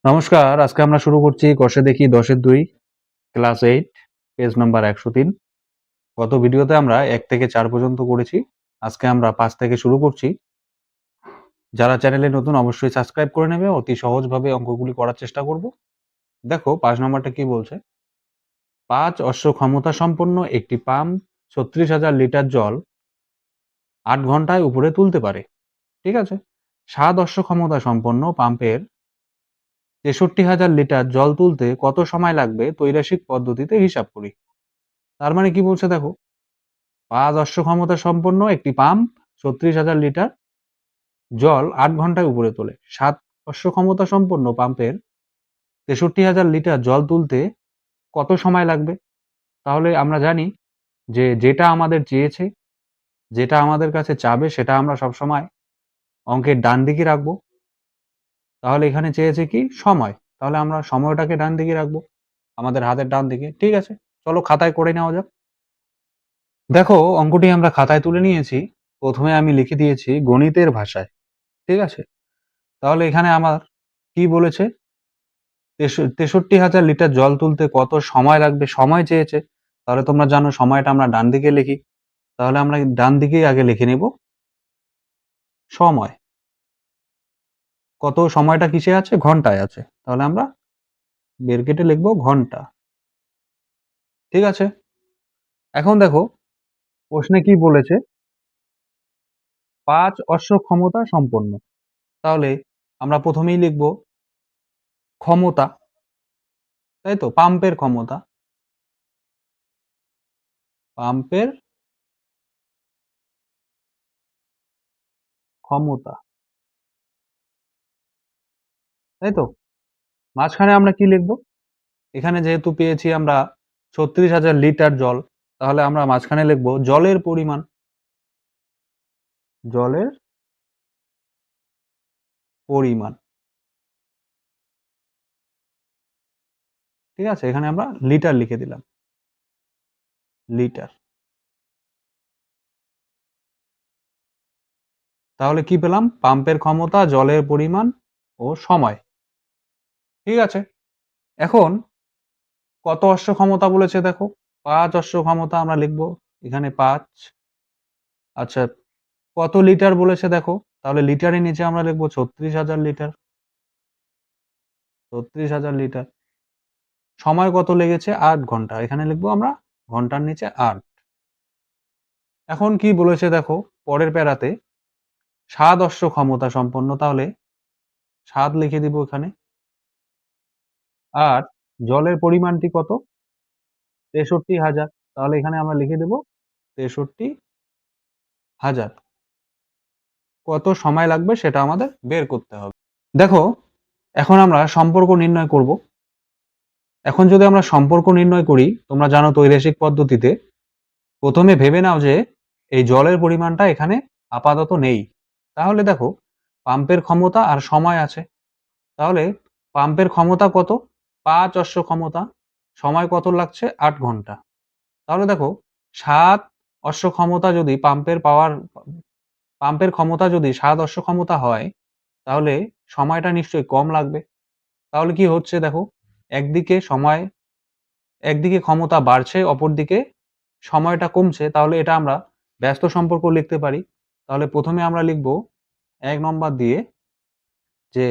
নমস্কার, আজকে আমরা শুরু করছি কষে দেখি 10-এর 2 ক্লাস 8 পেজ নাম্বার 103। গত ভিডিওতে আমরা 1 থেকে 4 পর্যন্ত করেছি। আজকে আমরা 5 থেকে শুরু করছি। যারা চ্যানেলে নতুন অবশ্যই সাবস্ক্রাইব করে নেবে। অতি সহজভাবে অঙ্কগুলি করার চেষ্টা করব। দেখো 5 নাম্বারটা কি বলছে? 5 অশ্ব ক্ষমতা সম্পন্ন একটি পাম্প 36,000 লিটার জল 8 ঘন্টায় উপরে তুলতে পারে। ঠিক আছে? 7 অশ্ব ক্ষমতা সম্পন্ন পাম্পের 63,000 লিটার জল তুলতে কত সময় লাগবে ত্রৈরাসিক পদ্ধতিতে হিসাব করি। তার মানে কি বলছে দেখো, 5 অশ্ব ক্ষমতা সম্পন্ন একটি পাম্প 36,000 লিটার জল 8 ঘন্টায় উপরে তোলে। 7 অশ্ব ক্ষমতা সম্পন্ন পাম্পের 63,000 লিটার জল তুলতে কত সময় লাগবে? তাহলে আমরা জানি যে যেটা আমাদের চেয়েছে, যেটা আমাদের কাছে চাবে সেটা আমরা সবসময় অঙ্কের ডান দিকে রাখবো। তাহলে এখানে চেয়েছে কি? সময়। তাহলে আমরা সময়টাকে ডান দিকে রাখবো। আমাদের হাতের ডান দিকে। ঠিক আছে? চলো খাতায় করে নেওয়া যাক। দেখো অঙ্কটি আমরা খাতায় তুলে নিয়েছি। প্রথমে আমি লিখে দিয়েছি গণিতের ভাষায়। ঠিক আছে? তাহলে এখানে আমার কি বলেছে? 63,000 লিটার জল তুলতে কত সময় লাগবে? সময় চেয়েছে। তাহলে তোমরা জানো সময়টা আমরা ডান দিকে লিখি। তাহলে আমরা ডান দিকেই আগে লিখে নিব সময়। কত সময়টা কিসে আছে? ঘন্টায় আছে। তাহলে আমরা ব্র্যাকেটে লিখব ঘন্টা। ঠিক আছে? এখন দেখো প্রশ্নে কি বলেছে? 5 অশ্ব ক্ষমতা সম্পন্ন। তাহলে আমরা প্রথমেই লিখব ক্ষমতা। তাই তো? পাম্পের ক্ষমতা। পাম্পের ক্ষমতা। তাই তো? মাঝখানে আমরা কি লিখব? এখানে যেহেতু পেয়েছি আমরা 36,000 লিটার জল, তাহলে আমরা মাঝখানে লিখব জলের পরিমাণ। জলের পরিমাণ। ঠিক আছে? এখানে আমরা লিটার লিখে দিলাম। লিটার। তাহলে কি পেলাম? পাম্পের ক্ষমতা, জলের পরিমাণ ও সময়। ঠিক আছে? এখন কত অশ্ব ক্ষমতা বলেছে দেখো? 5 অশ্ব ক্ষমতা আমরা লিখব। এখানে 5। আচ্ছা, কত লিটার বলেছে দেখো? তাহলে লিটারের নিচে আমরা লিখব 36,000 লিটার। 36,000 লিটার। সময় কত লেগেছে? 8 ঘন্টা। এখানে লিখব আমরা ঘন্টার নিচে 8। এখন কি বলেছে দেখো পরের প্যারাতে? 7 অশ্ব ক্ষমতা সম্পন্ন। তাহলে 7 লিখে দিব এখানে। আর জলের পরিমাণটি কত? 63,000। তাহলে এখানে আমরা লিখে দেব 63,000। কত সময় লাগবে সেটা আমাদের বের করতে হবে। দেখো এখন আমরা সম্পর্ক নির্ণয় করব। এখন যদি আমরা সম্পর্ক নির্ণয় করি, তোমরা জানো ত্রৈরাসিক পদ্ধতিতে প্রথমে ভেবে নাও যে এই জলের পরিমাণটা এখানে আপাতত নেই। তাহলে দেখো পাম্পের ক্ষমতা আর সময় আছে। তাহলে পাম্পের ক্ষমতা কত? 5 অশ্ব ক্ষমতা। সময় কত লাগছে? 8 ঘন্টা। তাহলে দেখো 7 অশ্ব ক্ষমতা যদি পাম্পের ক্ষমতা যদি 7 অশ্ব ক্ষমতা হয়, তাহলে সময়টা নিশ্চয়ই কম লাগবে। তাহলে কি হচ্ছে দেখো, একদিকে সময় একদিকে ক্ষমতা বাড়ছে, অপরদিকে সময়টা কমছে। তাহলে এটা আমরা ব্যস্ত সম্পর্ক লিখতে পারি। তাহলে প্রথমে আমরা লিখব ১ নম্বর দিয়ে যে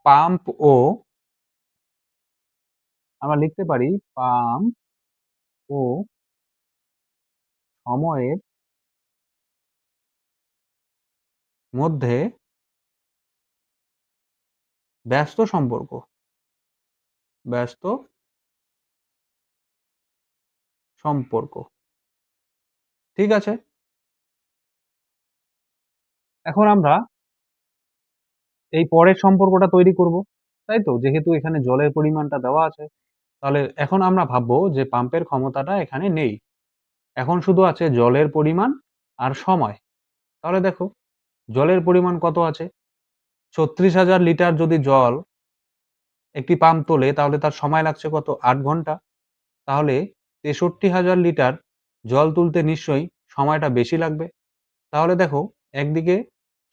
পাম্প ও আমরা লিখতে পারি পাম্প ও সময়ের মধ্যে ব্যস্ত সম্পর্ক। ব্যস্ত সম্পর্ক। ঠিক আছে? এখন আমরা এই পরের সম্পর্কটা তৈরি করব। তাই তো? যেহেতু এখানে জলের পরিমাণটা দেওয়া আছে। তাহলে এখন আমরা ভাববো যে পাম্পের ক্ষমতাটা এখানে নেই। এখন শুধু আছে জলের পরিমাণ আর সময়। তাহলে দেখো জলের পরিমাণ কত আছে? 36,000 লিটার যদি জল একটি পাম্প তোলে তাহলে তার সময় লাগছে কত? 8 ঘন্টা। তাহলে 63,000 লিটার জল তুলতে নিশ্চয়ই সময়টা বেশি লাগবে। তাহলে দেখো একদিকে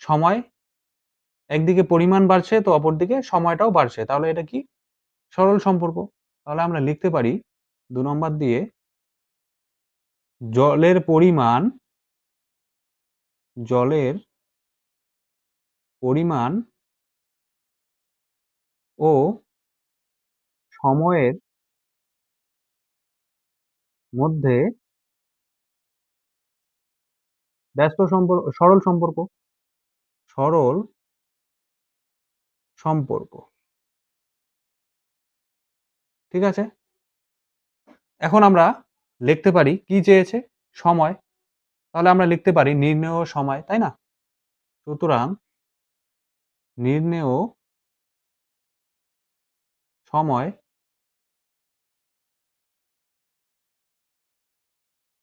সময় একদিকে পরিমাণ বাড়ছে তো অপরদিকে সময়টাও বাড়ছে। তাহলে এটা কি? সরল সম্পর্ক। তাহলে আমরা লিখতে পারি ২ নম্বর দিয়ে জলের পরিমাণ জলের পরিমাণ ও সময়ের মধ্যে সরল সম্পর্ক। সরল সম্পর্ক। ঠিক আছে? এখন আমরা লিখতে পারি কি চেয়েছে? সময়। তাহলে আমরা লিখতে পারি নির্ণেয় সময়, তাই না? সুতরাং নির্ণেয় সময়,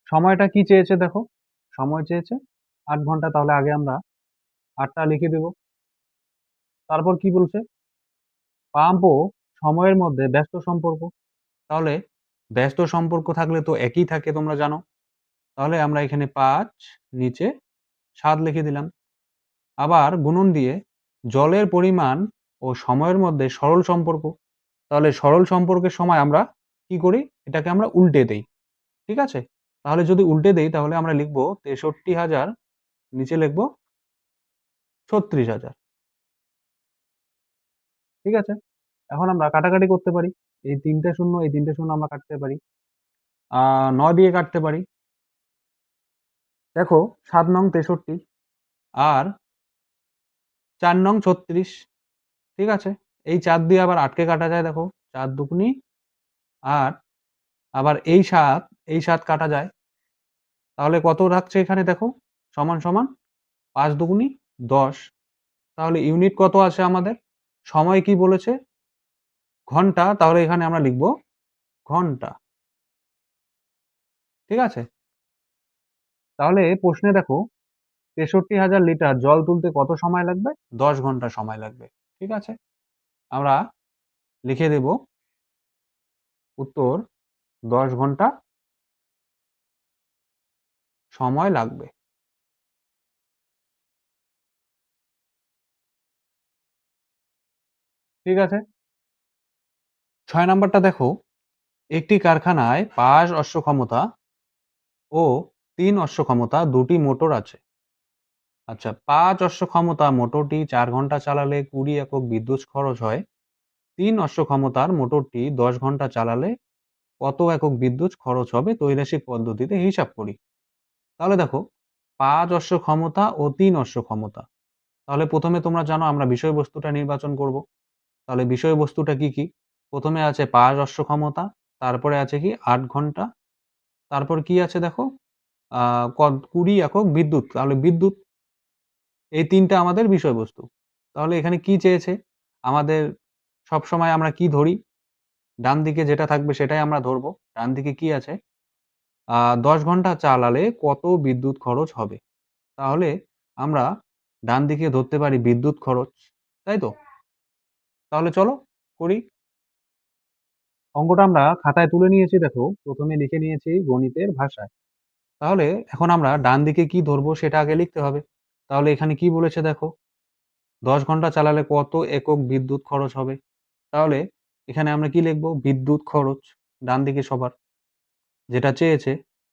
সময়টা কি চেয়েছে দেখো? সময় চেয়েছে ৮ ঘন্টা, তাহলে আগে আমরা ৮ টা লিখে দেব। তারপর কি বলছে? পাম্প ও সময়ের মধ্যে ব্যস্ত সম্পর্ক। তাহলে ব্যস্ত সম্পর্ক থাকলে তো একই থাকে তোমরা জানো। তাহলে আমরা এখানে ৫ নিচে ৭ লিখে দিলাম। আবার গুণন দিয়ে জলের পরিমাণ ও সময়ের মধ্যে সরল সম্পর্ক। তাহলে সরল সম্পর্কের সময় আমরা কি করি? এটাকে আমরা উল্টে দেই। ঠিক আছে? তাহলে যদি উল্টে দেই তাহলে আমরা লিখব ৬৩,০০০ নিচে লিখব ৩৬,০০০। ঠিক আছে? এখন আমরা কাটাকাটি করতে পারি। এই ৩ টে শূন্য, এই ৩ টে শূন্য আমরা কাটতে পারি। ৯ দিয়ে কাটতে পারি। দেখো ৭ নং ৬৩ আর ৪ নং ৩৬। ঠিক আছে? এই ৪ দিয়ে আবার ৮ কে কাটা যায় দেখো। ৪ দুগুনি ৮, আবার এই ৭, এই ৭ কাটা যায়। তাহলে কত থাকছে এখানে দেখো? সমান, সমান ৫ দুগুনি ১০। তাহলে ইউনিট কত আছে আমাদের? সময় কি বলেছে? ঘন্টা। তাহলে এখানে আমরা লিখব ঘন্টা। ঠিক আছে? তাহলে প্রশ্নে দেখো ৬৩,০০০ লিটার জল তুলতে কত সময় লাগবে? ১০ ঘন্টা সময় লাগবে। ঠিক আছে? আমরা লিখে দেব উত্তর ১০ ঘন্টা সময় লাগবে। ঠিক আছে? ৬ নাম্বারটা দেখো, একটি কারখানায় ৫ অশ্ব ক্ষমতা ও ৩ অশ্ব ক্ষমতা ২ টি মোটর আছে। আচ্ছা, ৫ অশ্ব ক্ষমতা মোটরটি ৪ ঘন্টা চালালে ২০ একক বিদ্যুৎ খরচ হয়। ৩ অশ্ব ক্ষমতার মোটরটি ১০ ঘন্টা চালালে কত একক বিদ্যুৎ খরচ হবে তৈরাসিক পদ্ধতিতে হিসাব করি। তাহলে দেখো ৫ অশ্ব ক্ষমতা ও ৩ অশ্ব ক্ষমতা। তাহলে প্রথমে তোমরা জানো আমরা বিষয়বস্তুটা নির্বাচন করব। তাহলে বিষয়বস্তুটা কি, কি? প্রথমে আছে ৫ অশ্ব ক্ষমতা, তারপরে আছে কি ৮ ঘন্টা, তারপর কি আছে দেখো আ ২০ একক বিদ্যুৎ। তাহলে বিদ্যুৎ, এই ৩ টা আমাদের বিষয়বস্তু। তাহলে এখানে কি চেয়েছে? আমাদের সবসময় আমরা কি ধরি? ডান দিকে যেটা থাকবে সেটাই আমরা ধরব। ডান দিকে কি আছে? ১০ ঘন্টা চালালে কত বিদ্যুৎ খরচ হবে? তাহলে আমরা ডান দিকে ধরতে পারি বিদ্যুৎ খরচ। তাই তো? তাহলে চলো করি। অঙ্কটা আমরা খাতায় তুলে নিয়েছি দেখো। প্রথমে লিখে নিয়েছি গণিতের ভাষায়। তাহলে এখন আমরা ডান দিকে কি ধরবো সেটা আগে লিখতে হবে। তাহলে এখানে কি বলেছে দেখো? ১০ ঘন্টা চালালে কত একক বিদ্যুৎ খরচ হবে? তাহলে এখানে আমরা কি লিখব? বিদ্যুৎ খরচ। ডান দিকে সবার যেটা চেয়েছে।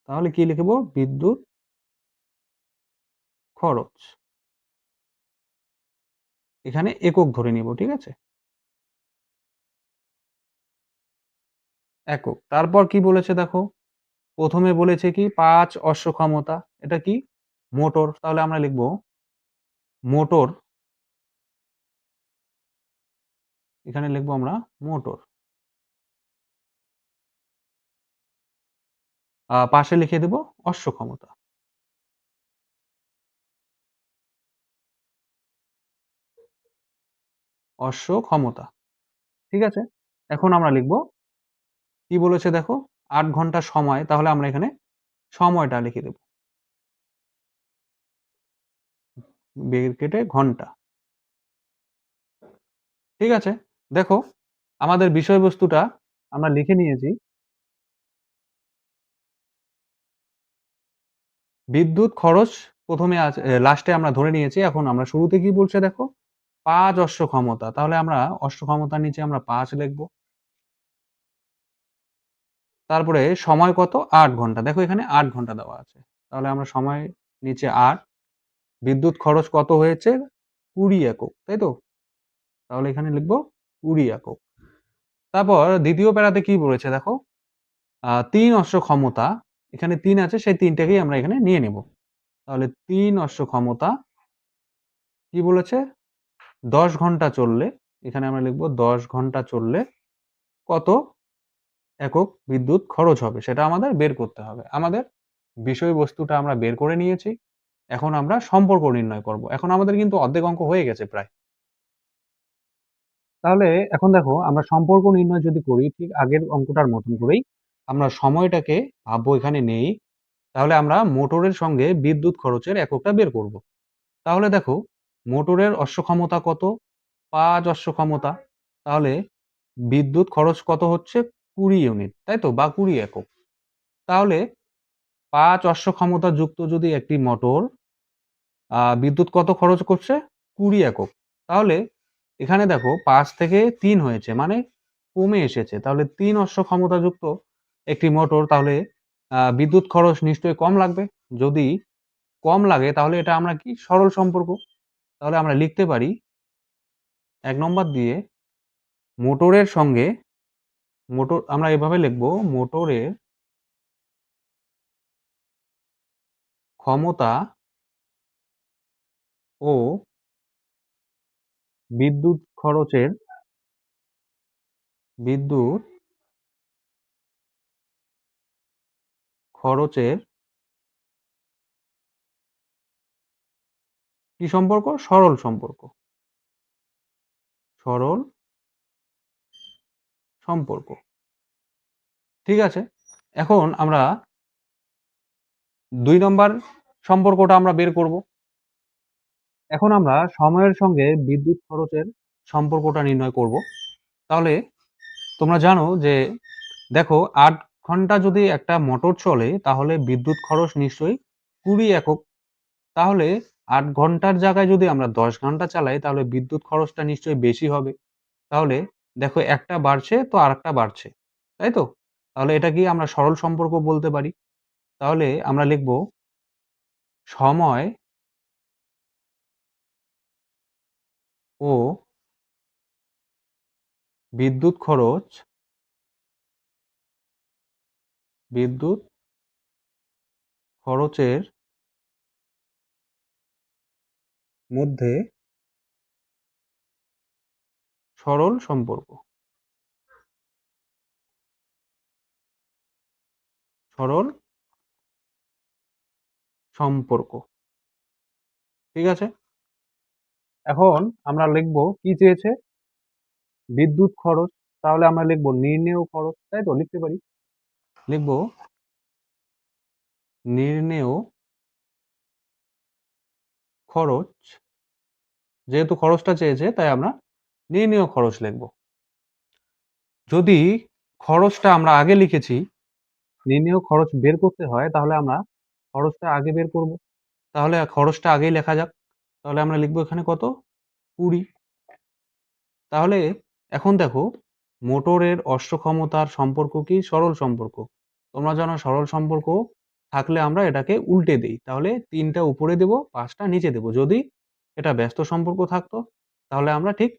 তাহলে কি লিখব? বিদ্যুৎ খরচ। এখানে একক ধরে নিব। ঠিক আছে? একক। তারপর কি বলেছে দেখো? প্রথমে বলেছে কি ৫ অশ্ব ক্ষমতা। এটা কি? মোটর। তাহলে আমরা লিখব মোটর। এখানে লিখব আমরা মোটর। পাশে লিখে দেব অশ্ব ক্ষমতা। অশ্ব ক্ষমতা। ঠিক আছে? এখন আমরা লিখব কি বলেছে দেখো? ৮ ঘন্টা সময়। তাহলে আমরা এখানে সময়টা লিখে দেব। কেটে ঘন্টা। ঠিক আছে? দেখো আমাদের বিষয়বস্তুটা আমরা লিখে নিয়েছি। বিদ্যুৎ খরচ ১ম এ আছে লাস্টে আমরা ধরে নিয়েছি। এখন আমরা শুরুতে কি বলছে দেখো? 5 অশ্ব ক্ষমতা, তাহলে আমরা অশ্ব ক্ষমতার নিচে আমরা 5 লিখব। তারপরে সময় কত? 8 ঘন্টা। দেখো এখানে 8 ঘন্টা দেওয়া আছে। তাহলে আমরা সময় নিচে 8, বিদ্যুৎ খরচ কত হয়েছে? 20 একক, তাই তো? তাহলে এখানে লিখব 20 একক। তারপর দ্বিতীয় প্যারাতে কি বলেছে দেখো? 3 অশ্ব ক্ষমতা, এখানে 3 আছে, সেই 3 টাকেই আমরা এখানে নিয়ে নেব। তাহলে 3 অশ্ব ক্ষমতা কি বলেছে? 10 ঘন্টা চললে, এখানে আমরা লিখব 10 ঘন্টা চললে কত একক বিদ্যুৎ খরচ হবে সেটা আমাদের বের করতে হবে। আমাদের বিষয়বস্তুটা আমরা বের করে নিয়েছি। এখন আমরা সম্পর্ক নির্ণয় করব। এখন আমাদের কিন্তু অর্ধেক অঙ্ক হয়ে গেছে প্রায়। তাহলে এখন দেখো আমরা সম্পর্ক নির্ণয় যদি করি ঠিক আগের অঙ্কটার মতন করেই আমরা সময়টাকে ভাববো এখানে নেই। তাহলে আমরা মোটরের সঙ্গে বিদ্যুৎ খরচের এককটা বের করব। তাহলে দেখো মোটরের অশ্ব ক্ষমতা কত? 5 অশ্ব ক্ষমতা। তাহলে বিদ্যুৎ খরচ কত হচ্ছে? 20 ইউনিট, তাই তো? বা 20 একক। তাহলে 5 অশ্ব ক্ষমতা যুক্ত যদি একটি মোটর বিদ্যুৎ কত খরচ করছে? 20 একক। তাহলে এখানে দেখো 5 থেকে 3 হয়েছে মানে কমে এসেছে। তাহলে 3 অশ্ব ক্ষমতাযুক্ত একটি মোটর, তাহলে বিদ্যুৎ খরচ নিশ্চয়ই কম লাগবে। যদি কম লাগে তাহলে এটা আমরা কি সরল সম্পর্ক। তাহলে আমরা লিখতে পারি ১ নম্বর দিয়ে মোটরের সঙ্গে আমরা এভাবে লিখব মোটরের ক্ষমতা ও বিদ্যুৎ খরচের বিদ্যুৎ খরচের কি সম্পর্ক? সরল সম্পর্ক। সরল সম্পর্ক। ঠিক আছে? এখন আমরা ২ নম্বর সম্পর্কটা আমরা বের করব। এখন আমরা সময়ের সঙ্গে বিদ্যুৎ খরচের সম্পর্কটা নির্ণয় করব। তাহলে তোমরা জানো যে দেখো ৮ ঘন্টা যদি একটা মোটর চলে তাহলে বিদ্যুৎ খরচ নিশ্চয়ই ২০ একক। তাহলে ৮ ঘন্টার জায়গায় যদি আমরা ১০ ঘন্টা চালাই তাহলে বিদ্যুৎ খরচটা নিশ্চয়ই বেশি হবে। তাহলে দেখো একটা বাড়ছে তো আরেকটা বাড়ছে। তাই তো? তাহলে এটা কি আমরা সরল সম্পর্ক বলতে পারি। তাহলে আমরা লিখব সময় ও বিদ্যুৎ খরচ বিদ্যুৎ খরচের মধ্যে সরল সম্পর্ক। সরল সম্পর্ক। ঠিক আছে? এখন আমরা লিখব কি চেয়েছে? বিদ্যুৎ খরচ। তাহলে আমরা লিখব নির্ণেয় খরচ। তাই তো? লিখতে পারি। লিখব নির্ণেয় খরচ। যেহেতু খরচটা চেয়েছে তাই আমরা নির্ণেয় খরচ লিখব। যদি খরচটা আমরা আগে লিখেছি, নির্ণেয় খরচ বের করতে হয় তাহলে আমরা খরচটা আগে বের করব। তাহলে খরচটা আগেই লেখা যাক। তাহলে আমরা লিখব এখানে কত? 20। তাহলে এখন দেখো মোটরের অশ্ব ক্ষমতার সম্পর্ক কি? সরল সম্পর্ক। তোমরা জানো সরল সম্পর্ক থাকলে আমরা এটাকে উল্টে দেই। তাহলে ৩ টা উপরে দেব, ৫ টা নিচে দেব। যদি এটা ব্যস্ত সম্পর্ক থাকতো তাহলে আমরা ঠিক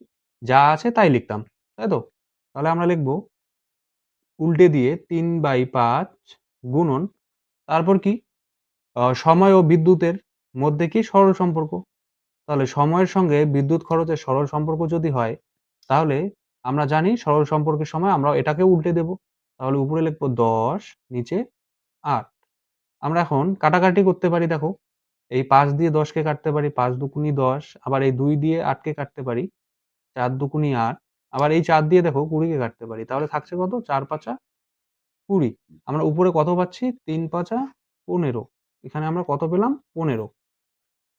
যা আছে তাই লিখতাম। তাই তো? তাহলে আমরা লিখব উল্টে দিয়ে ৩/৫ গুণন তারপর কি? সময় ও বিদ্যুতের মধ্যে কি? সরল সম্পর্ক। তাহলে সময়ের সঙ্গে বিদ্যুৎ খরচের সরল সম্পর্ক যদি হয়, তাহলে আমরা জানি সরল সম্পর্কের সময় আমরা এটাকেও উল্টে দেব। তাহলে উপরে লিখব ১০, নিচে ৮। আমরা এখন কাটাকাটি করতে পারি দেখো। এই ৫ দিয়ে ১০ কে কাটতে পারি, ৫ দুগুণী ১০, আবার এই ২ দিয়ে ৮ কে কাটতে পারি, ৪ দুগুণী ৮, আবার এই ৪ দিয়ে দেখো ২০ কে কাটতে পারি। তাহলে থাকছে কত? ৪ ৫ ২০। আমরা উপরে কত পাচ্ছি? ৩ ৫ ১৫। এখানে আমরা কত পেলাম? ১৫।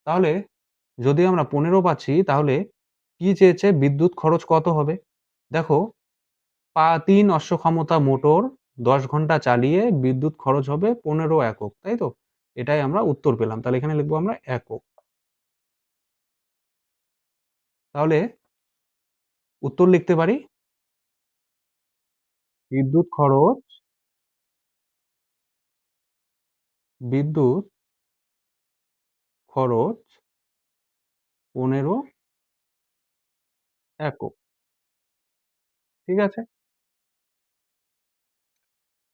তাহলে যদি আমরা ১৫ পাচ্ছি তাহলে কি চেয়েছে? বিদ্যুৎ খরচ কত হবে? দেখো ৩ অশ্ব ক্ষমতা মোটর ১০ ঘন্টা চালিয়ে বিদ্যুৎ খরচ হবে ১৫ একক। তাই তো? এটাই আমরা উত্তর পেলাম। তাহলে এখানে লিখব আমরা একক। তাহলে উত্তর লিখতে পারি বিদ্যুৎ খরচ বিদ্যুৎ খরচ ১৫ একক। ঠিক আছে?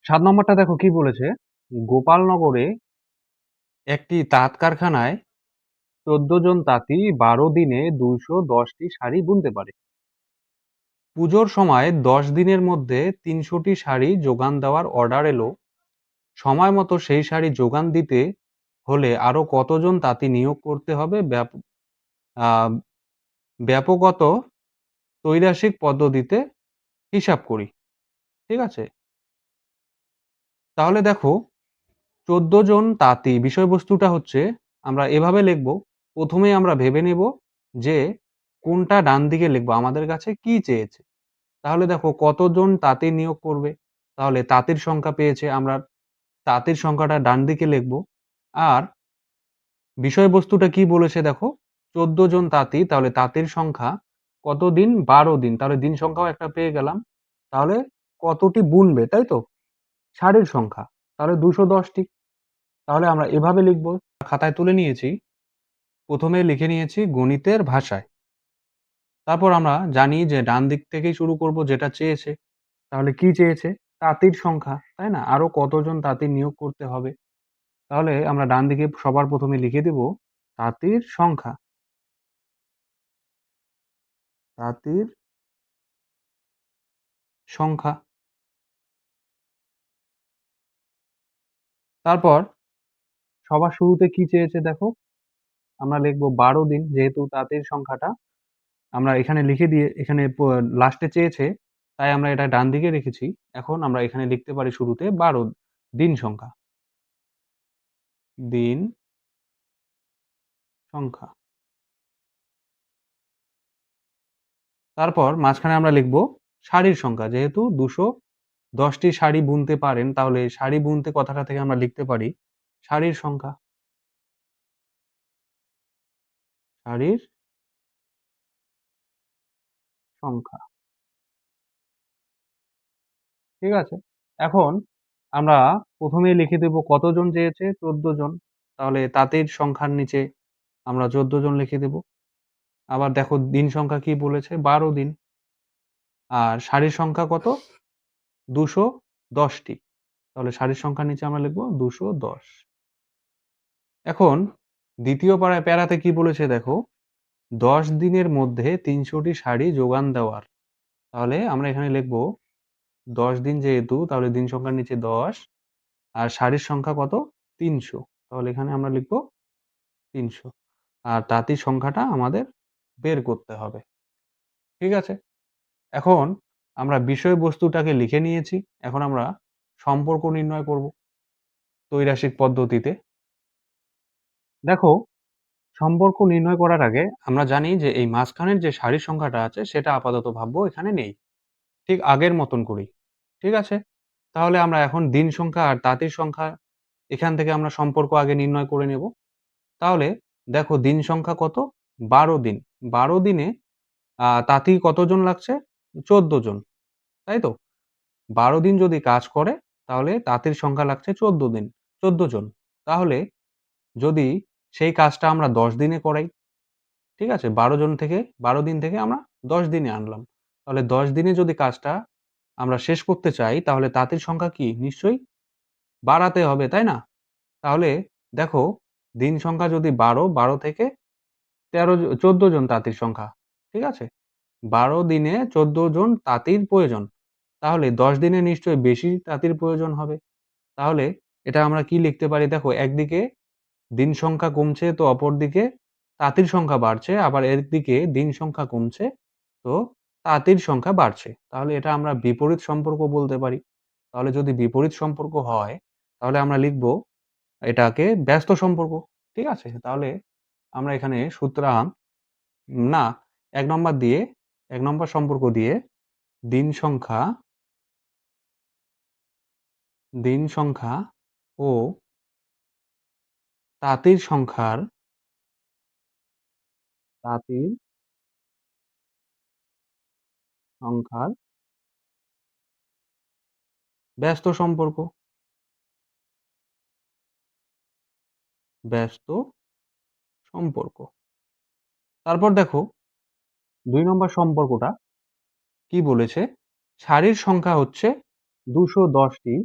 ৭ নম্বরটা দেখো কি বলেছে? গোপালনগরে একটি তাঁত কারখানায় ১৪ জন তাঁতি ১২ দিনে ২১০ টি শাড়ি বুনতে পারে। পুজোর সময় ১০ দিনের মধ্যে ৩০০ টি শাড়ি যোগান দেওয়ার অর্ডার এলো। সময় মতো সেই শাড়ি যোগান দিতে হলে আরো কতজন তাঁতি নিয়োগ করতে হবে? আ ব্যাপকত ত্রৈরাসিক পদ্ধতিতে হিসাব করি। ঠিক আছে? তাহলে দেখো ১৪ জন তাঁতি বিষয়বস্তুটা হচ্ছে আমরা এভাবে লিখব। ১ম এই আমরা ভেবে নেব যে কোনটা ডান দিকে লিখব। আমাদের কাছে কি চেয়েছে? তাহলে দেখো কতজন তাঁতি নিয়োগ করবে? তাহলে তাঁতির সংখ্যা পেয়েছে। আমরা তাঁতির সংখ্যাটা ডান দিকে লিখব। আর বিষয়বস্তুটা কি বলেছে দেখো? ১৪ জন তাঁতি, তাহলে তাঁতির সংখ্যা কত দিন? ১২ দিন। তাহলে দিন সংখ্যাও একটা পেয়ে গেলাম। তাহলে কতটি বুনবে, তাই তো? শাড়ির সংখ্যা। তাহলে ২১০ টি। তাহলে আমরা এভাবে লিখব। খাতায় তুলে নিয়েছি। ১ম এ লিখে নিয়েছি গণিতের ভাষায়। তারপর আমরা জানি যে ডান দিক থেকেই শুরু করব যেটা চেয়েছে। তাহলে কি চেয়েছে? তাঁতির সংখ্যা, তাই না? আরো কতজন তাঁতি নিয়োগ করতে হবে? তাহলে আমরা ডান দিকে সবার ১ম এ লিখে দেব তাঁতির সংখ্যা। তাঁতির সংখ্যা। তারপর সবার শুরুতে কি চেয়েছে দেখো? আমরা লিখব ১২ দিন, যেহেতু তাঁতির সংখ্যাটা আমরা এখানে লিখে দিয়ে এখানে লাস্টে চেয়েছে, তাই আমরা এটা ডান দিকে রেখেছি। এখন আমরা এখানে লিখতে পারি শুরুতে ১২ দিন সংখ্যা। দিন সংখ্যা। তারপর মাঝখানে আমরা লিখব শাড়ির সংখ্যা। যেহেতু ২১০ টি শাড়ি বুনতে পারেন, তাহলে শাড়ি বুনতে কথাটা থেকে আমরা লিখতে পারি শাড়ির সংখ্যা। শাড়ির সংখ্যা। ঠিক আছে? এখন আমরা ১ম এই লিখে দেব কতজন চেয়েছে? ১৪ জন। তাহলে তাঁতির সংখ্যার নিচে আমরা ১৪ জন লিখে দেব। আবার দেখো দিন সংখ্যা কি বলেছে? ১২ দিন। আর শাড়ির সংখ্যা কত? ২১০ টি। তাহলে শাড়ির সংখ্যার নিচে আমরা লিখব ২১০। এখন ২য় প্যারাতে কি বলেছে দেখো? ১০ দিনের মধ্যে ৩০০ টি শাড়ি যোগান দেওয়ার। তাহলে আমরা এখানে লিখব ১০ দিন যেহেতু, তাহলে দিন সংখ্যার নিচে ১০ আর শাড়ির সংখ্যা কত? ৩০০। তাহলে এখানে আমরা লিখব ৩০০। আর তাঁতির সংখ্যাটা আমাদের বের করতে হবে। ঠিক আছে? এখন আমরা বিষয়বস্তুটাকে লিখে নিয়েছি। এখন আমরা সম্পর্ক নির্ণয় করব ত্রৈরাসিক পদ্ধতিতে। দেখো, সম্পর্ক নির্ণয় করার আগে আমরা জানি যে এই মাঝখানের যে সারির সংখ্যাটা আছে সেটা আপাতত ভাববো এখানে নেই। ঠিক আগের মতন করি। ঠিক আছে? তাহলে আমরা এখন দিন সংখ্যা আর তাঁতির সংখ্যা এখান থেকে আমরা সম্পর্ক আগে নির্ণয় করে নেব। তাহলে দেখো দিন সংখ্যা কত? ১২ দিন। ১২ দিনে তাঁতি কতজন লাগছে? ১৪ জন। তাই তো? ১২ দিন যদি কাজ করে তাহলে তাঁতির সংখ্যা লাগছে ১৪ জন। তাহলে যদি সেই কাজটা আমরা ১০ দিনে করাই, ঠিক আছে? ১২ জন থেকে ১২ দিন থেকে আমরা ১০ দিনে আনলাম। তাহলে ১০ দিনে যদি কাজটা আমরা শেষ করতে চাই তাহলে তাঁতির সংখ্যা কি? নিশ্চয়ই বাড়াতে হবে, তাই না? তাহলে দেখো দিন সংখ্যা যদি ১২, ১২ থেকে ১৪ জন তাঁতির সংখ্যা। ঠিক আছে? ১২ দিনে ১৪ জন তাঁতির প্রয়োজন। তাহলে ১০ দিনে নিশ্চয়ই বেশি তাঁতির প্রয়োজন হবে। তাহলে এটা আমরা কি লিখতে পারি? দেখো একদিকে দিন সংখ্যা কমছে তো অপরদিকে তাঁতির সংখ্যা বাড়ছে। আবার একদিকে দিন সংখ্যা কমছে তো তাঁতির সংখ্যা বাড়ছে। তাহলে এটা আমরা বিপরীত সম্পর্ক বলতে পারি। তাহলে যদি বিপরীত সম্পর্ক হয় তাহলে আমরা লিখব এটাকে ব্যস্ত সম্পর্ক। ঠিক আছে? তাহলে আমরা এখানে সুতরাং না ১ নম্বর দিয়ে ১ নম্বর সম্পর্ক দিয়ে দিন সংখ্যা দিন সংখ্যা ও তাঁতির সংখ্যার তাঁতির সংখ্যার ব্যস্ত সম্পর্ক, ব্যস্ত সম্পর্ক। তারপর দেখো ২ নম্বর সম্পর্কটা কি বলেছে? সারির সংখ্যা হচ্ছে ২১০ টি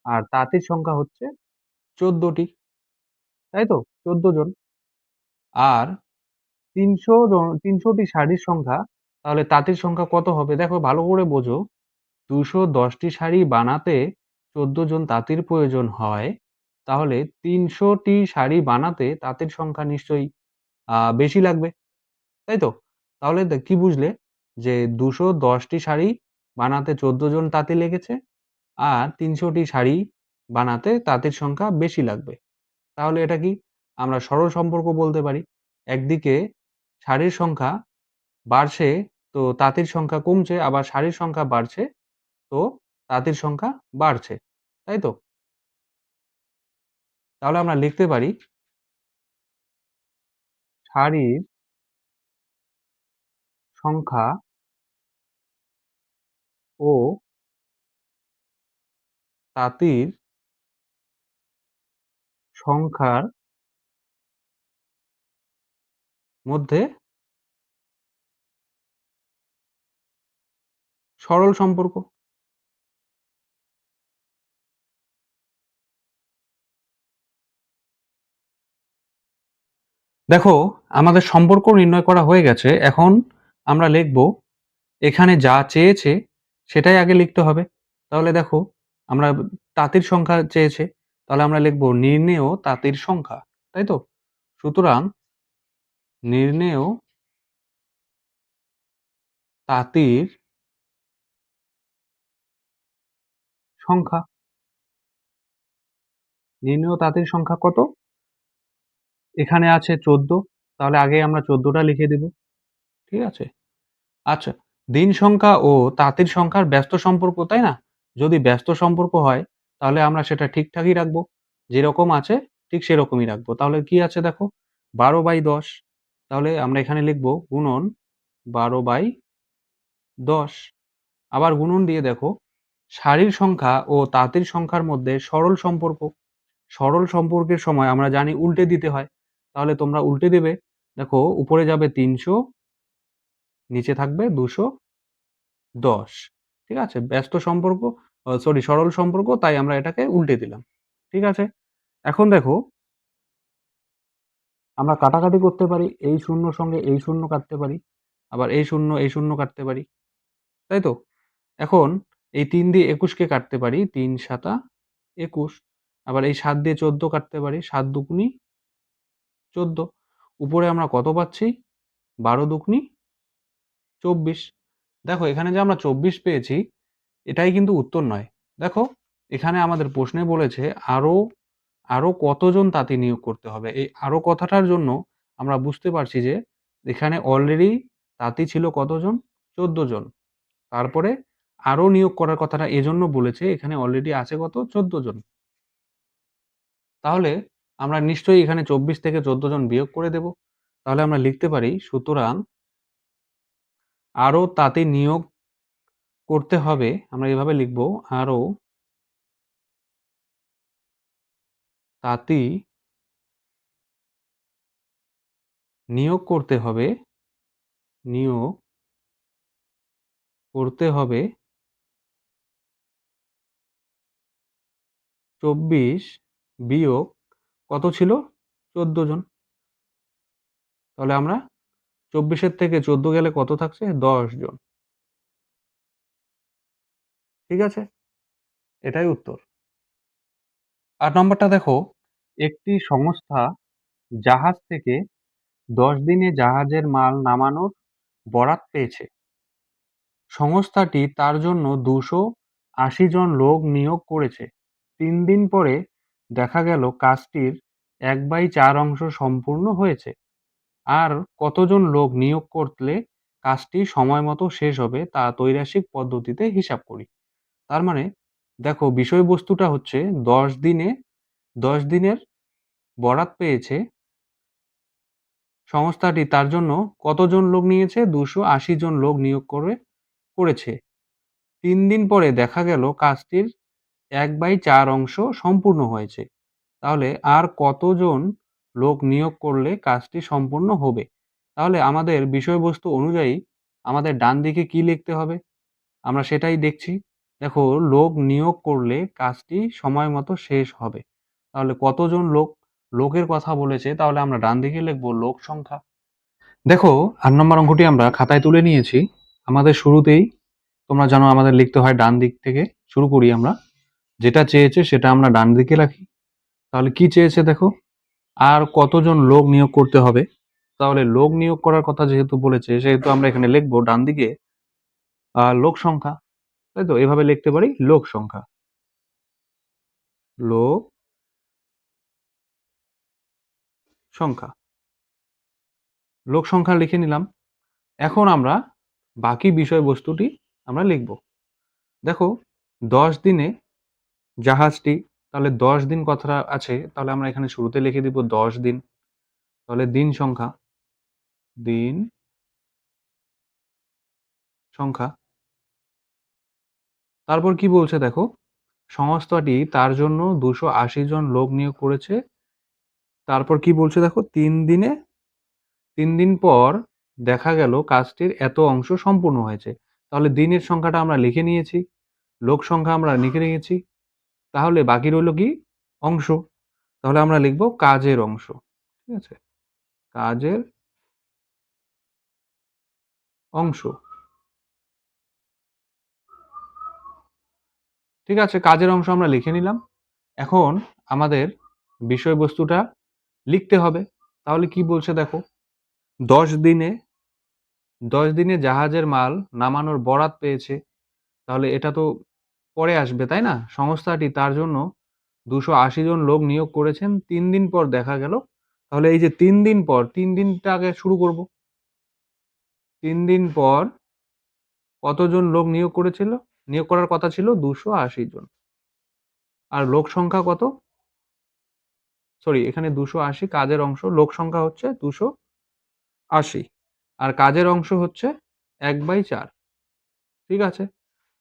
আর তাঁতির সংখ্যা হচ্ছে ১৪ টি। তাই তো? ১৪ জন। আর ৩০০ টি শাড়ির সংখ্যা, তাহলে তাঁতির সংখ্যা কত হবে? দেখো ভালো করে বোঝো। ২১০ টি শাড়ি বানাতে ১৪ জন তাঁতির প্রয়োজন হয়। তাহলে ৩০০ টি শাড়ি বানাতে তাঁতির সংখ্যা নিশ্চয়ই বেশি লাগবে। তাই তো? তাহলে কি বুঝলে? যে ২১০ টি শাড়ি বানাতে ১৪ জন তাঁতি লেগেছে। আর ৩০০ টি শাড়ি বানাতে তাঁতির সংখ্যা বেশি লাগবে। তাহলে এটা কি? আমরা সরল সম্পর্ক বলতে পারি। একদিকে শাড়ির সংখ্যা বাড়ছে, তো তাঁতির সংখ্যা কমছে, আবার শাড়ির সংখ্যা বাড়ছে, তো তাঁতির সংখ্যা বাড়ছে। তাই তো? তাহলে আমরা লিখতে পারি শাড়ির সংখ্যা ও তাঁতির সংখ্যার মধ্যে সরল সম্পর্ক। দেখো আমাদের সম্পর্ক নির্ণয় করা হয়ে গেছে। এখন আমরা লিখব এখানে যা চেয়েছে সেটাই আগে লিখতে হবে। তাহলে দেখো আমরা তাঁতির সংখ্যা চেয়েছে। তাহলে আমরা লিখব নির্ণেয় তাঁতির সংখ্যা। তাই তো? সুতরাং নির্ণেয় তাঁতির সংখ্যা। নির্ণেয় তাঁতির সংখ্যা কত? এখানে আছে ১৪। তাহলে আগে আমরা ১৪ টা লিখে দিব। ঠিক আছে? আচ্ছা, দিন সংখ্যা ও তাঁতির সংখ্যার ব্যস্ত সম্পর্ক, তাই না? যদি ব্যস্ত সম্পর্ক হয় তাহলে আমরা সেটা ঠিকঠাকই রাখবো। যেরকম আছে ঠিক সেরকমই রাখবো। তাহলে কি আছে দেখো ১২/১০। তাহলে আমরা এখানে লিখব গুণন ১২/১০। আবার গুণন দিয়ে দেখো সারির সংখ্যা ও তাঁতির সংখ্যার মধ্যে সরল সম্পর্ক। সরল সম্পর্কের সময় আমরা জানি উল্টে দিতে হয়। তাহলে তোমরা উল্টে দেবে। দেখো উপরে যাবে ৩০০, নিচে থাকবে ২১০। ঠিক আছে? ব্যস্ত সম্পর্ক, সরল সম্পর্ক, তাই আমরা এটাকে উল্টে দিলাম। ঠিক আছে? এখন দেখো আমরা কাটাকাটি করতে পারি। এই শূন্যর সঙ্গে এই শূন্য কাটতে পারি। আবার এই শূন্য কাটতে পারি। তাই তো? এখন এই ৩ দিয়ে ২১ কে কাটতে পারি। ৩ ৭ ২১। আবার এই ৭ দিয়ে ১৪ কাটতে পারি। ৭ দুগুনি ১৪। উপরে আমরা কত পাচ্ছি? ১২ দুগুনি ২৪। দেখো এখানে যে আমরা ২৪ পেয়েছি, এটাই কিন্তু উত্তর নয়। দেখো এখানে আমাদের প্রশ্নে বলেছে আরো, আরো কতজন তাঁতি নিয়োগ করতে হবে। এই আরো কথাটার জন্য আমরা বুঝতে পারছি যে এখানে অলরেডি তাঁতি ছিল কতজন? ১৪ জন। তারপরে আরো নিয়োগ করার কথাটা এজন্য বলেছে এখানে অলরেডি আছে কত? ১৪ জন। তাহলে আমরা নিশ্চয়ই এখানে ২৪ থেকে ১৪ জন বিয়োগ করে দেব। তাহলে আমরা লিখতে পারি সুতরাং আরো তাঁতি নিয়োগ করতে হবে। আমরা এভাবে লিখব আরো তাঁতি নিয়োগ করতে হবে, নিয়োগ করতে হবে ২৪ বিয়োগ কত ছিল? ১৪ জন। তাহলে আমরা ২৪ এর থেকে ১৪ গেলে কত থাকছে? ১০ জন। ঠিক আছে? এটাই উত্তর। ৮ নম্বরটা দেখো, একটি সংস্থা জাহাজ থেকে ১০ দিনে জাহাজের মাল নামানোর বরাত পেয়েছে। সংস্থাটি তার জন্য ২৮০ জন লোক নিয়োগ করেছে। ৩ দিন পরে দেখা গেল কাজটির ১/৪ অংশ সম্পূর্ণ হয়েছে। আর কতজন লোক নিয়োগ করলে কাজটি সময়মতো শেষ হবে তা ত্রৈমাসিক পদ্ধতিতে হিসাব করি। তার মানে দেখো বিষয়বস্তুটা হচ্ছে ১০ দিনে ১০ দিনের বরাত পেয়েছে সংস্থাটি, তার জন্য কতজন লোক নিয়েছে? ২৮০ জন লোক নিয়োগ করে করেছে। ৩ দিন পরে দেখা গেল কাজটির ১/৪ অংশ সম্পূর্ণ হয়েছে। তাহলে আর কতজন লোক নিয়োগ করলে কাজটি সম্পূর্ণ হবে? তাহলে আমাদের বিষয়বস্তু অনুযায়ী আমাদের ডান দিকে কি লিখতে হবে? আমরা সেটাই দেখছি। দেখো, লোক নিয়োগ করলে কাজটি সময় মতো শেষ হবে। তাহলে কতজন লোক, লোকের কথা বলেছে, তাহলে আমরা ডান দিকে লিখব লোক সংখ্যা। দেখো, ৮ নম্বর অঙ্কটি আমরা খাতায় তুলে নিয়েছি। আমাদের শুরুতেই তোমরা জানো আমাদের লিখতে হয় ডান দিক থেকে শুরু করি আমরা। যেটা চেয়েছে সেটা আমরা ডান দিকে রাখি। তাহলে কি চেয়েছে দেখো? আর কতজন লোক নিয়োগ করতে হবে? তাহলে লোক নিয়োগ করার কথা যেহেতু বলেছে সেহেতু আমরা এখানে লিখব ডান দিকে লোক সংখ্যা। তাই তো? এভাবে লিখতে পারি লোক সংখ্যা। লোক সংখ্যা। লোক সংখ্যা লিখে নিলাম। এখন আমরা বাকি বিষয়বস্তুটি আমরা লিখব। দেখো, ১০ দিনে জাহাজটি, তাহলে ১০ দিন কথাটা আছে, তাহলে আমরা এখানে শুরুতে লিখে দিব ১০ দিন। তাহলে দিন সংখ্যা, দিন সংখ্যা। তারপর কি বলছে দেখো, সংস্থাটি তার জন্য ২৮০ জন লোক নিয়োগ করেছে। তারপর কি বলছে দেখো, ৩ দিন পর দেখা গেল কাজটির এত অংশ সম্পূর্ণ হয়েছে। তাহলে দিনের সংখ্যাটা আমরা লিখে নিয়েছি, লোক সংখ্যা আমরা লিখে নিয়েছি। তাহলে বাকি রইল কি? অংশ। তাহলে আমরা লিখব কাজের অংশ। ঠিক আছে? কাজের অংশ। ঠিক আছে, কাজের অংশ আমরা লিখে নিলাম। এখন আমাদের বিষয়বস্তুটা লিখতে হবে। তাহলে কি বলছে দেখো, ১০ দিনে ১০ দিনে জাহাজের মাল নামানোর বরাত পেয়েছে। তাহলে এটা তো পরে আসবে, তাই না? সংস্থাটি তার জন্য ২৮০ জন লোক নিয়োগ করেছেন। ৩ দিন পর দেখা গেল, তাহলে এই যে ৩ দিন পর, ৩ দিনটা আগে শুরু করব। ৩ দিন পর কতজন লোক নিয়োগ করেছিল? নিয়োগ করার কথা ছিল ২৮০ জন। আর লোক সংখ্যা কত? সরি, এখানে ২৮০ কাজের অংশ, লোক সংখ্যা হচ্ছে ২৮০ আর কাজের অংশ হচ্ছে ১/৪। ঠিক আছে?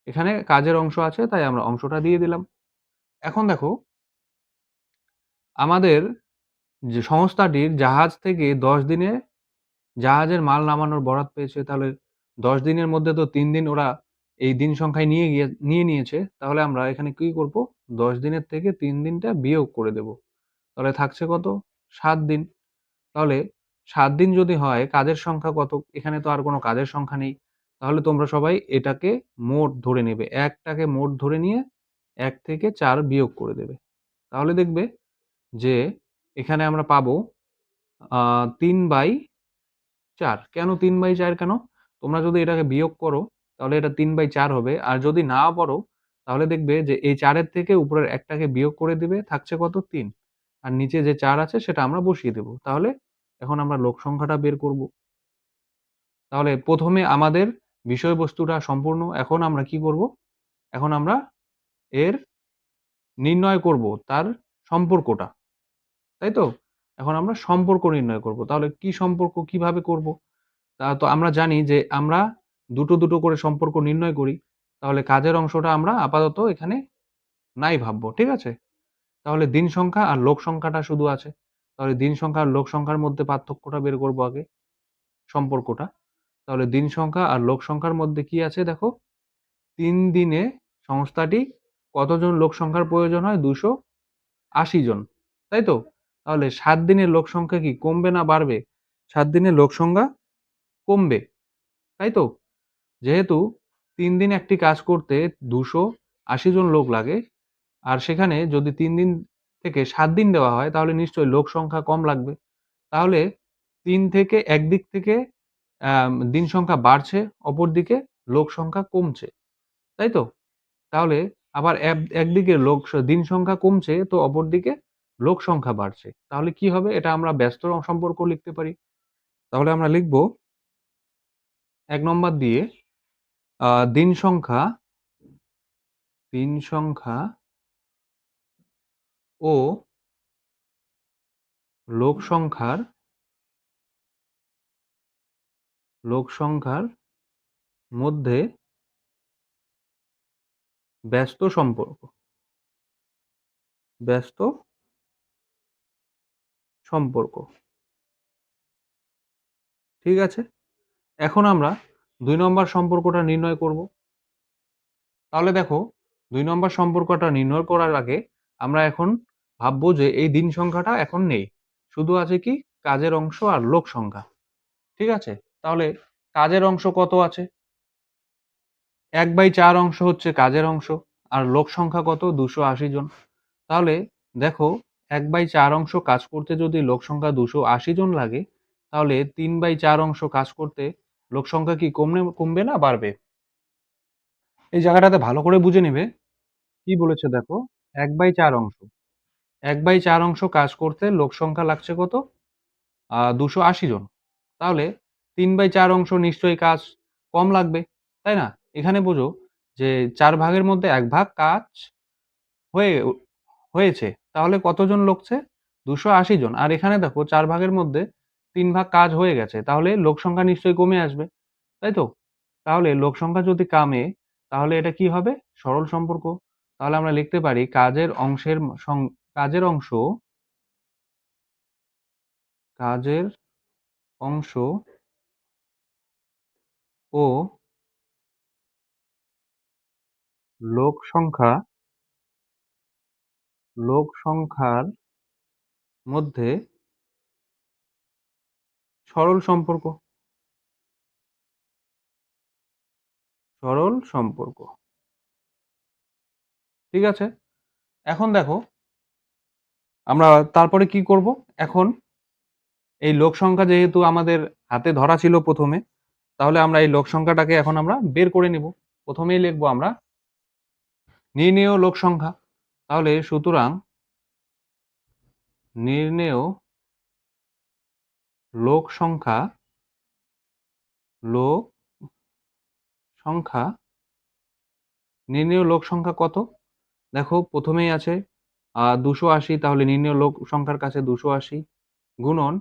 এখানে কাজের অংশ আছে তাই আমরা অংশটা দিয়ে দিলাম। এখন দেখো, আমাদের যে সংস্থাটির জাহাজ থেকে ১০ দিনে জাহাজের মাল নামানোর বরাত পেয়েছে। তাহলে ১০ দিনের মধ্যে তো ৩ দিন ওরা এই দিন সংখ্যায় নিয়ে নিয়েছে। তাহলে আমরা এখানে কি করব? ১০ দিনের থেকে ৩ দিনটা বিয়োগ করে দেব। তাহলে থাকছে কত? ৭ দিন। তাহলে ৭ দিন যদি হয়, কাজের সংখ্যা কত? এখানে তো আর কোনো কাজের সংখ্যা নেই। তাহলে তোমরা সবাই এটাকে মোট ধরে নেবে। ১ টাকে মোট ধরে নিয়ে ১ থেকে ৪ বিয়োগ করে দেবে। তাহলে দেখবে যে এখানে আমরা পাবো ৩/৪। কেন ৩/৪ কেন? তোমরা যদি এটাকে বিয়োগ করো তাহলে এটা ৩/৪ হবে। আর যদি নাও পারো তাহলে দেখবে যে এই ৪ এর থেকে উপরের ১ টাকে বিয়োগ করে দিবে। থাকছে কত? ৩। আর নিচে যে ৪ আছে সেটা আমরা বসিয়ে দেব। তাহলে এখন আমরা লোক সংখ্যাটা বের করব। তাহলে ১ম এ আমাদের বিষয়বস্তুটা সম্পূর্ণ। এখন আমরা কি করব? এখন আমরা এর নির্ণয় করব তার সম্পর্কটা। তাই তো? এখন আমরা সম্পর্ক নির্ণয় করব। তাহলে কি সম্পর্ক কিভাবে করব? তা তো আমরা জানি যে আমরা দুটো করে সম্পর্ক নির্ণয় করি। তাহলে কাজের অংশটা আমরা আপাতত এখানে নাই ভাববো। ঠিক আছে? তাহলে দিন সংখ্যা আর লোক সংখ্যাটা শুধু আছে। তাহলে দিন সংখ্যা আর লোক সংখ্যার মধ্যে পার্থক্যটা বের করব আগে, সম্পর্কটা। তাহলে দিন সংখ্যা আর লোক সংখ্যার মধ্যে কি আছে দেখো? ৩ দিনে সংস্থাটি কতজন লোক সংখ্যার প্রয়োজন হয়? ২৮০ জন। তাই তো? তাহলে ৭ দিনের লোক সংখ্যা কি কমবে না বাড়বে? ৭ দিনের লোক সংখ্যা কমবে। তাই তো? যেহেতু ৩ দিন একটি কাজ করতে ২৮০ জন লোক লাগে, আর সেখানে যদি ৩ দিন থেকে ৭ দিন দেওয়া হয় তাহলে নিশ্চয়ই লোক সংখ্যা কম লাগবে। তাহলে ৩ থেকে একদিক থেকে দিন সংখ্যা বাড়ছে, অপরদিকে লোক সংখ্যা কমছে। তাই তো? তাহলে আবার একদিকে দিন সংখ্যা কমছে তো অপরদিকে লোক সংখ্যা বাড়ছে। তাহলে কি হবে? এটা আমরা ব্যস্ত সম্পর্ক লিখতে পারি। তাহলে আমরা লিখব ১ নম্বর দিয়ে আ দিন সংখ্যা দিন সংখ্যা ও লোক সংখ্যার লোক সংখ্যার মধ্যে ব্যস্ত সম্পর্ক, ব্যস্ত সম্পর্ক। ঠিক আছে? এখন আমরা ২ নম্বর সম্পর্কটা নির্ণয় করব। তাহলে দেখো ২ নম্বর সম্পর্কটা নির্ণয় করার আগে আমরা এখন ভাববো যে এই দিন সংখ্যাটা এখন নেই। শুধু আছে কি কাজের অংশ আর লোক সংখ্যা। ঠিক আছে? তাহলে কাজের অংশ কত আছে? ১/৪ অংশ হচ্ছে কাজের অংশ আর লোক সংখ্যা কত? ২৮০ জন। তাহলে দেখো ১/৪ অংশ কাজ করতে যদি লোক সংখ্যা ২৮০ জন লাগে, তাহলে ৩/৪ অংশ কাজ করতে লোক সংখ্যা কি কমবে না বাড়বে? এই জায়গাটাতে ভালো করে বুঝে নিবে। কি বলেছে দেখো ১/৪ অংশ। ১/৪ অংশ কাজ করতে লোক সংখ্যা লাগছে কত? ২৮০ জন। তাহলে ৩/৪ অংশ নিশ্চয়ই কাজ কম লাগবে। তাই না? এখানে বোঝো যে ৪ ভাগের মধ্যে ১ ভাগ কাজ হয়ে উ হয়েছে। তাহলে কতজন লাগছে? ২৮০ জন। আর এখানে দেখো ৪ ভাগের মধ্যে ৩ ভাগ কাজ হয়ে গেছে। তাহলে লোক সংখ্যা নিশ্চয়ই কমে আসবে। তাই তো? তাহলে লোক সংখ্যা যদি কামে তাহলে এটা কি হবে? সরল সম্পর্ক। তাহলে আমরা লিখতে পারি কাজের অংশ কাজের অংশ ও লোক সংখ্যা লোক সংখ্যার মধ্যে সরল সম্পর্ক। সরল সম্পর্ক। ঠিক আছে? এখন দেখো আমরা তারপরে কি করব? এখন এই লোক সংখ্যা যেহেতু আমাদের হাতে ধরা ছিল ১ম এ, তাহলে আমরা এই লোক সংখ্যাটাকে এখন আমরা বের করে নিব। ১ম এই লিখব আমরা নির্ণেয় লোক সংখ্যা। তাহলে সুতরাং নির্ণেয় লোক সংখ্যা লোক সংখ্যা নির্ণেয় লোক সংখ্যা কত? দেখো ১ম এই আছে ২৮০ তাহলে নির্ণেয় লোক সংখ্যার কাছে ২৮০ গুণন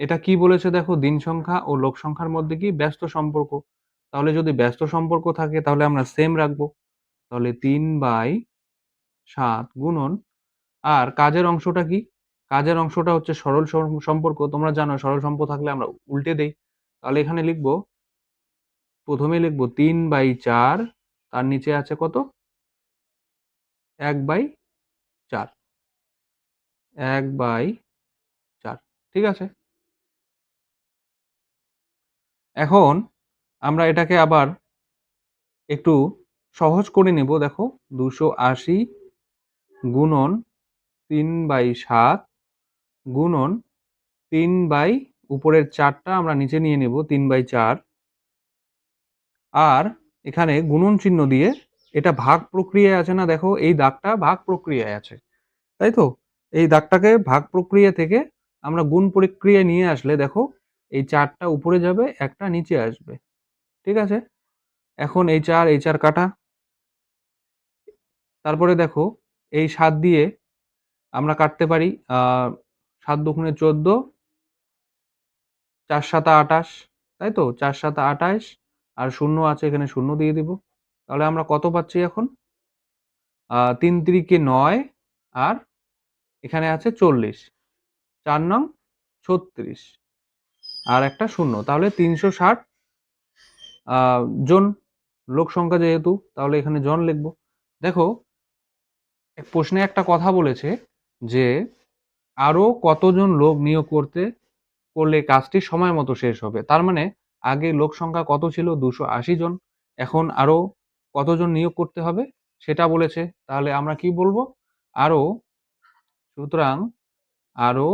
এটা কি বলেছে দেখো দিন সংখ্যা ও লোক সংখ্যার মধ্যে কি ব্যস্ত সম্পর্ক। তাহলে যদি ব্যস্ত সম্পর্ক থাকে তাহলে আমরা সেম রাখবো। তাহলে ৩/৭ গুণন আর কাজের অংশটা কি? কাজের অংশটা হচ্ছে সরল সম্পর্ক। তোমরা জানো সরল সম্পর্ক থাকলে আমরা উল্টে দেই। তাহলে এখানে লিখবো ১ম এ লিখবো ৩/৪ তার নিচে আছে কত? ১/৪ ১/৪ ঠিক আছে? এখন আমরা এটাকে আবার একটু সহজ করে নেব দেখো ২৮০ গুণন ৩/৭ গুণন ৩ বাই উপরের ৪ টা আমরা নিচে নিয়ে নেব ৩/৪ আর এখানে গুণন চিহ্ন দিয়ে এটা ভাগ প্রক্রিয়ায় আছে না দেখো এই দাগটা ভাগ প্রক্রিয়ায় আছে। তাই তো? এই দাগটাকে ভাগ প্রক্রিয়া থেকে আমরা গুণ প্রক্রিয়ায় নিয়ে আসলে দেখো এই ৪ টা উপরে যাবে, ১ টা নিচে আসবে। ঠিক আছে? এখন এই ৪ কাটা। তারপরে দেখো এই ৭ দিয়ে আমরা কাটতে পারি ৭ দুগুণে ১৪, ৪ সাতা ২৮, তাই তো? ৪ সাতা ২৮ আর ০ আছে এখানে ০ দিয়ে দিব। তাহলে আমরা কত পাচ্ছি এখন? ৩ তিরিকে ৯ আর এখানে আছে ৪০। ৪ নং ৩৬ আর একটা ০। তাহলে ৩৬০ আ জন লোক সংখ্যা যেহেতু তাহলে এখানে জন লিখব। দেখো প্রশ্নে একটা কথা বলেছে যে আরো কতজন লোক নিয়োগ করলে কাজটি সময় মতো শেষ হবে। তার মানে আগে লোক সংখ্যা কত ছিল? ২৮০ জন। এখন আরো কতজন নিয়োগ করতে হবে? সেটা বলেছে। তাহলে আমরা কি বলবো? আরো সুতরাং আরো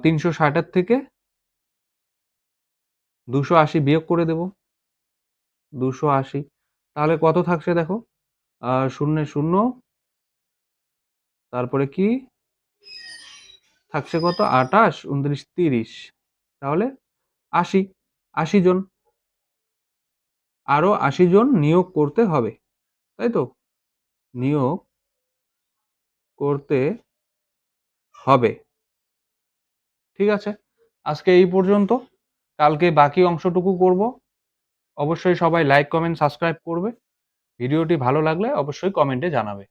৩৬০ এর থেকে ২৮০ বিয়োগ করে দেব। ২৮০ তাহলে কত থাকছে দেখো? শূন্যে ০ তারপরে কি থাকছে কত? ২৮, ২৯, ৩০ তাহলে ৮০, ৮০ জন। আরো ৮০ জন নিয়োগ করতে হবে। তাই তো? নিয়োগ করতে হবে। ঠিক আছে? আজকে এই পর্যন্ত। কালকে বাকি অংশটুকু করব। অবশ্যই সবাই লাইক, কমেন্ট, সাবস্ক্রাইব করবে। ভিডিওটি ভালো লাগলে অবশ্যই কমেন্টে জানাবে।